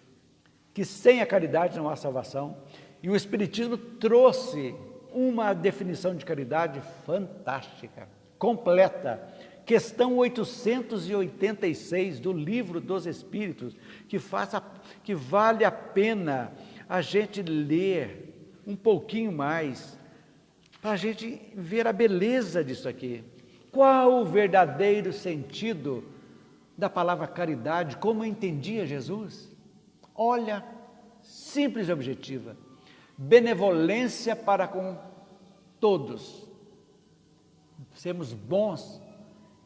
que sem a caridade não há salvação. E o Espiritismo trouxe uma definição de caridade fantástica, completa. Questão 886 do Livro dos Espíritos, que vale a pena a gente ler um pouquinho mais, para a gente ver a beleza disso aqui. Qual o verdadeiro sentido da palavra caridade, como entendia Jesus? Olha, simples e objetiva. Benevolência para com todos. Sermos bons,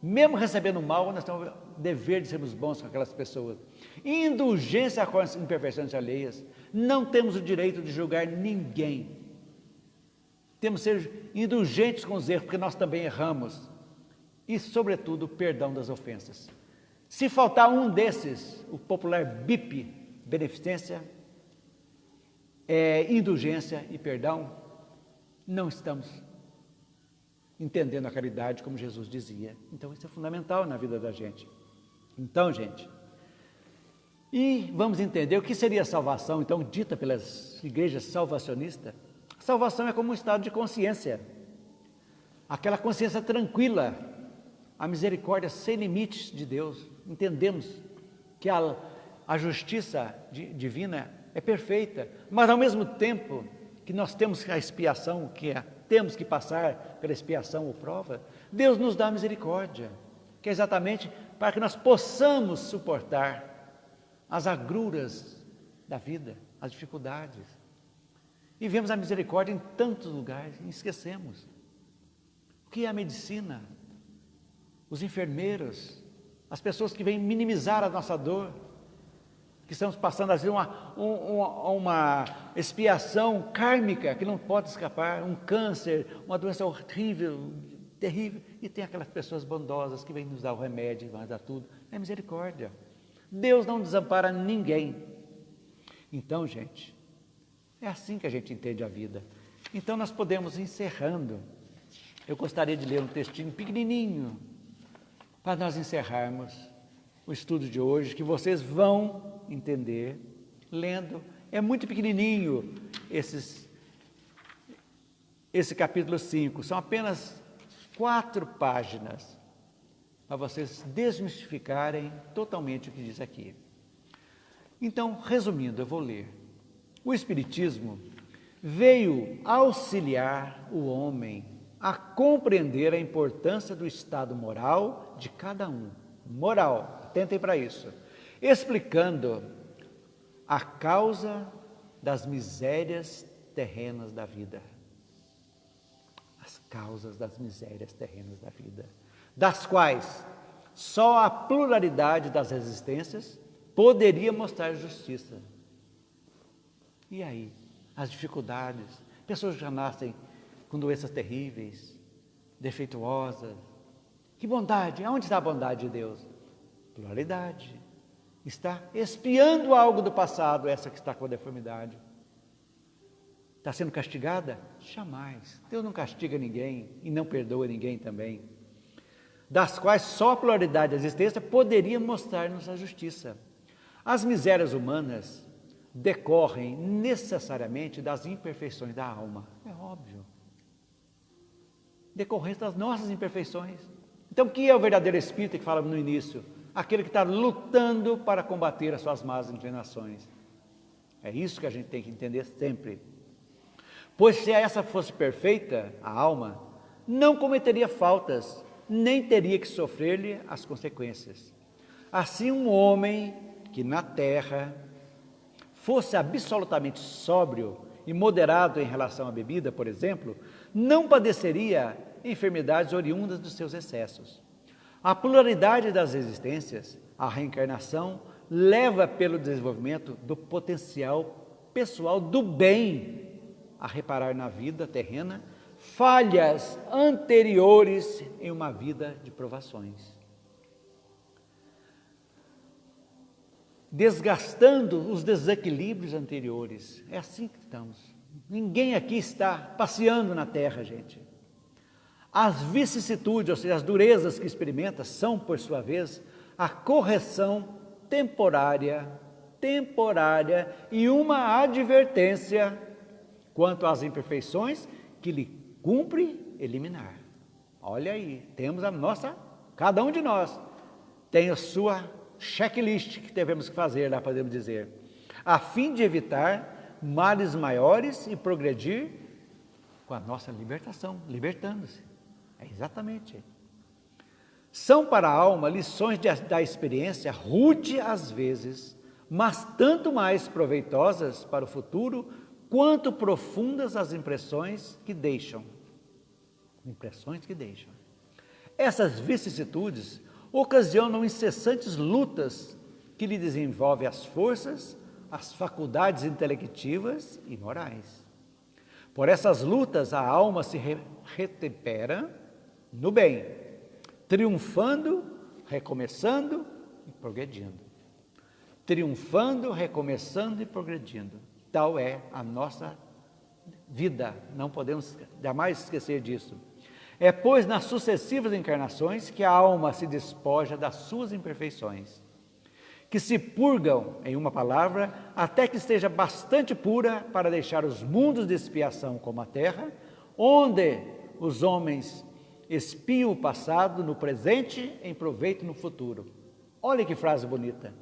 mesmo recebendo mal, nós temos o dever de sermos bons com aquelas pessoas. Indulgência com as imperfeições alheias. Não temos o direito de julgar ninguém. Temos que ser indulgentes com os erros, porque nós também erramos. E, sobretudo, perdão das ofensas. Se faltar um desses, o popular BIP, beneficência, indulgência e perdão, não estamos entendendo a caridade como Jesus dizia. Então, isso é fundamental na vida da gente. Então, gente, e vamos entender o que seria a salvação, então, dita pelas igrejas salvacionistas. A salvação é como um estado de consciência, aquela consciência tranquila, a misericórdia sem limites de Deus. Entendemos que a justiça divina é perfeita, mas ao mesmo tempo que nós temos a expiação, temos que passar pela expiação ou prova, Deus nos dá misericórdia, que é exatamente para que nós possamos suportar as agruras da vida, as dificuldades. E vemos a misericórdia em tantos lugares e esquecemos. O que é a medicina? Os enfermeiros, as pessoas que vêm minimizar a nossa dor, que estamos passando às vezes uma expiação kármica que não pode escapar, um câncer, uma doença horrível, terrível, e tem aquelas pessoas bondosas que vêm nos dar o remédio, nos dar tudo. É misericórdia. Deus não desampara ninguém. Então, gente, é assim que a gente entende a vida. Então, nós podemos ir encerrando. Eu gostaria de ler um textinho pequenininho para nós encerrarmos o estudo de hoje, que vocês vão entender lendo. É muito pequenininho esse capítulo 5, são apenas 4 páginas, para vocês desmistificarem totalmente o que diz aqui. Então, resumindo, eu vou ler. O Espiritismo veio auxiliar o homem a compreender a importância do estado moral de cada um. Moral, atentem para isso. Explicando a causa das misérias terrenas da vida. As causas das misérias terrenas da vida, das quais só a pluralidade das existências poderia mostrar justiça. E aí? As dificuldades, pessoas que já nascem com doenças terríveis, defeituosas. Que bondade! Aonde está a bondade de Deus? Pluralidade. Está expiando algo do passado, essa que está com a deformidade. Está sendo castigada? Jamais. Deus não castiga ninguém e não perdoa ninguém também. Das quais só a pluralidade da existência poderia mostrar-nos a justiça. As misérias humanas decorrem necessariamente das imperfeições da alma. É óbvio. Decorrência das nossas imperfeições. Então, o que é o verdadeiro espírita que falamos no início? Aquele que está lutando para combater as suas más inclinações. É isso que a gente tem que entender sempre. Pois se essa fosse perfeita, a alma, não cometeria faltas, nem teria que sofrer-lhe as consequências. Assim, um homem que na terra fosse absolutamente sóbrio e moderado em relação à bebida, por exemplo, não padeceria enfermidades oriundas dos seus excessos. A pluralidade das existências, a reencarnação, leva pelo desenvolvimento do potencial pessoal do bem a reparar na vida terrena falhas anteriores em uma vida de provações, desgastando os desequilíbrios anteriores. É assim que estamos. Ninguém aqui está passeando na terra, gente. As vicissitudes, ou seja, as durezas que experimenta, são, por sua vez, a correção temporária e uma advertência quanto às imperfeições que lhe cumpre eliminar. Olha aí, temos a nossa, cada um de nós tem a sua checklist que devemos fazer, lá podemos dizer, a fim de evitar males maiores e progredir com a nossa libertação, libertando-se. É exatamente. São para a alma lições da experiência rude às vezes, mas tanto mais proveitosas para o futuro, quanto profundas as impressões que deixam. Impressões que deixam. Essas vicissitudes ocasionam incessantes lutas que lhe desenvolvem as forças, as faculdades intelectivas e morais. Por essas lutas, a alma se retempera no bem, triunfando, recomeçando e progredindo. Triunfando, recomeçando e progredindo. Tal é a nossa vida, não podemos jamais esquecer disso. É, pois, nas sucessivas encarnações que a alma se despoja das suas imperfeições, que se purgam, em uma palavra, até que esteja bastante pura para deixar os mundos de expiação como a terra, onde os homens espiam o passado no presente em proveito no futuro. Olha que frase bonita.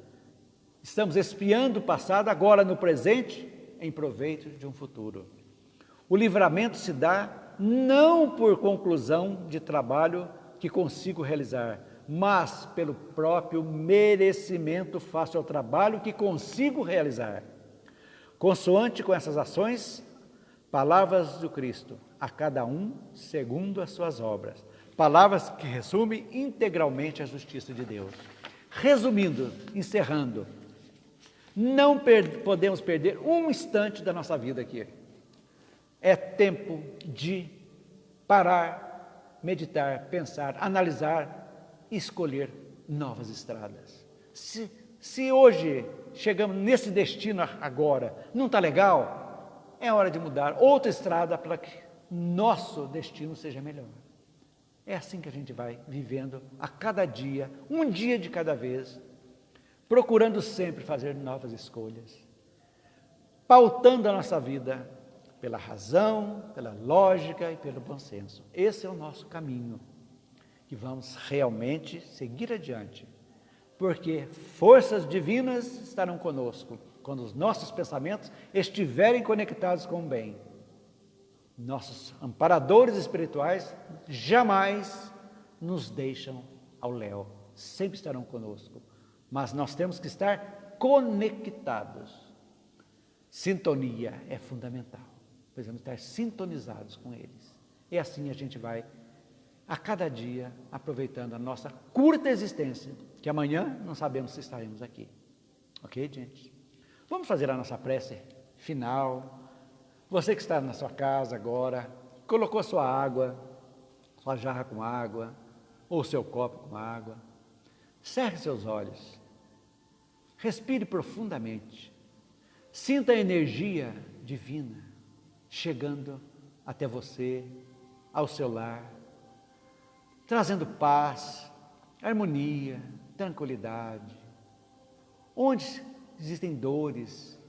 Estamos espiando o passado agora no presente em proveito de um futuro. O livramento se dá não por conclusão de trabalho que consigo realizar, mas pelo próprio merecimento faço o trabalho que consigo realizar. Consoante com essas ações, palavras do Cristo, a cada um segundo as suas obras. Palavras que resumem integralmente a justiça de Deus. Resumindo, encerrando, não podemos perder um instante da nossa vida aqui. É tempo de parar, meditar, pensar, analisar e escolher novas estradas. Se hoje chegamos nesse destino agora, não está legal, é hora de mudar outra estrada para que nosso destino seja melhor. É assim que a gente vai vivendo a cada dia, um dia de cada vez, procurando sempre fazer novas escolhas, pautando a nossa vida pela razão, pela lógica e pelo bom senso. Esse é o nosso caminho, que vamos realmente seguir adiante, porque forças divinas estarão conosco, quando os nossos pensamentos estiverem conectados com o bem. Nossos amparadores espirituais jamais nos deixam ao léu, sempre estarão conosco, mas nós temos que estar conectados. Sintonia é fundamental, precisamos estar sintonizados com eles, e assim a gente vai a cada dia aproveitando a nossa curta existência, que amanhã não sabemos se estaremos aqui. Ok, gente? Vamos fazer a nossa prece final. Você que está na sua casa agora, colocou sua água, sua jarra com água, ou seu copo com água, cerre seus olhos, respire profundamente, sinta a energia divina chegando até você, ao seu lar, trazendo paz, harmonia, tranquilidade. Onde existem dores,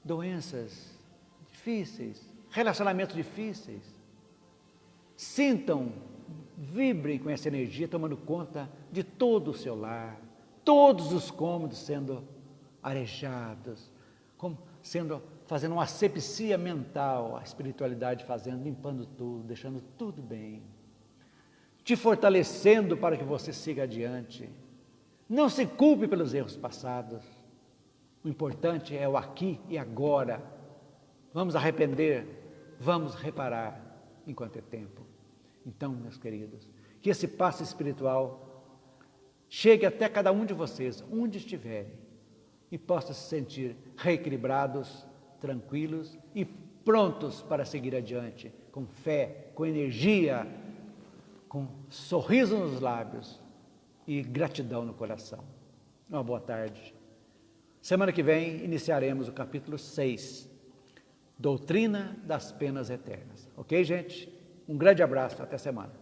doenças difíceis, relacionamentos difíceis, sintam, vibrem com essa energia, tomando conta de todo o seu lar, todos os cômodos sendo arejados, fazendo uma asepsia mental, a espiritualidade fazendo, limpando tudo, deixando tudo bem, te fortalecendo para que você siga adiante. Não se culpe pelos erros passados, o importante é o aqui e agora. Vamos arrepender, vamos reparar enquanto é tempo. Então, meus queridos, que esse passo espiritual chegue até cada um de vocês, onde estiverem, e possa se sentir reequilibrados, tranquilos e prontos para seguir adiante, com fé, com energia, com sorriso nos lábios e gratidão no coração. Uma boa tarde. Semana que vem iniciaremos o capítulo 6, Doutrina das Penas Eternas. Ok, gente? Um grande abraço, até semana.